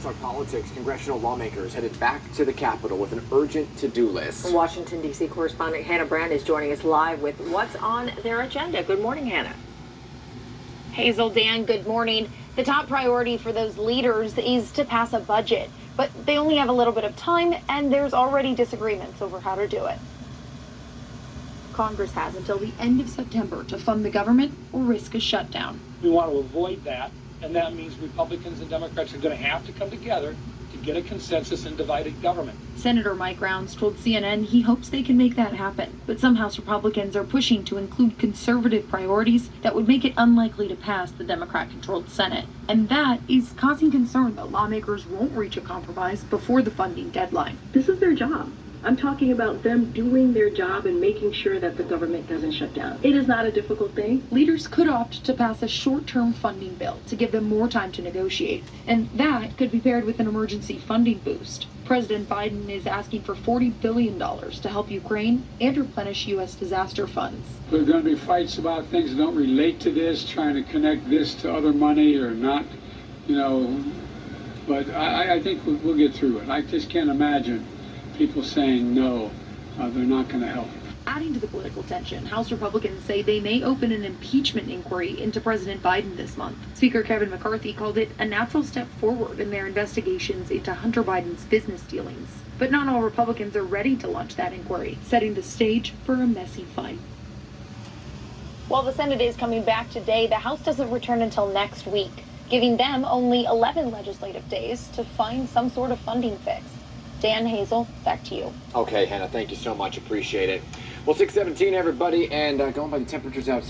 Talk politics. Congressional lawmakers headed back to the Capitol with an urgent to-do list. Washington, D.C. correspondent Hannah Brandt is joining us live with what's on their agenda. Good morning, Hannah. Hazel, Dan, good morning. The top priority for those leaders is to pass a budget, but they only have a little bit of time, and there's already disagreements over how to do it. Congress has until the end of September to fund the government or risk a shutdown. We want to avoid that, and that means Republicans and Democrats are going to have to come together to get a consensus in divided government. Senator Mike Rounds told CNN he hopes they can make that happen, but some House Republicans are pushing to include conservative priorities that would make it unlikely to pass the Democrat-controlled Senate. And that is causing concern that lawmakers won't reach a compromise before the funding deadline. This is their job. I'm talking about them doing their job and making sure that the government doesn't shut down. It is not a difficult thing. Leaders could opt to pass a short-term funding bill to give them more time to negotiate, and that could be paired with an emergency funding boost. President Biden is asking for $40 billion to help Ukraine and replenish U.S. disaster funds. There are going to be fights about things that don't relate to this, trying to connect this to other money or not, but I think we'll get through it. I just can't imagine people saying no, they're not going to help. Adding to the political tension, House Republicans say they may open an impeachment inquiry into President Biden this month. Speaker Kevin McCarthy called it a natural step forward in their investigations into Hunter Biden's business dealings. But not all Republicans are ready to launch that inquiry, setting the stage for a messy fight. While the Senate is coming back today, the House doesn't return until next week, giving them only 11 legislative days to find some sort of funding fix. Dan, Hazel, back to you. Okay, Hannah, thank you so much. Appreciate it. Well, 6:17, everybody, and going by the temperatures outside.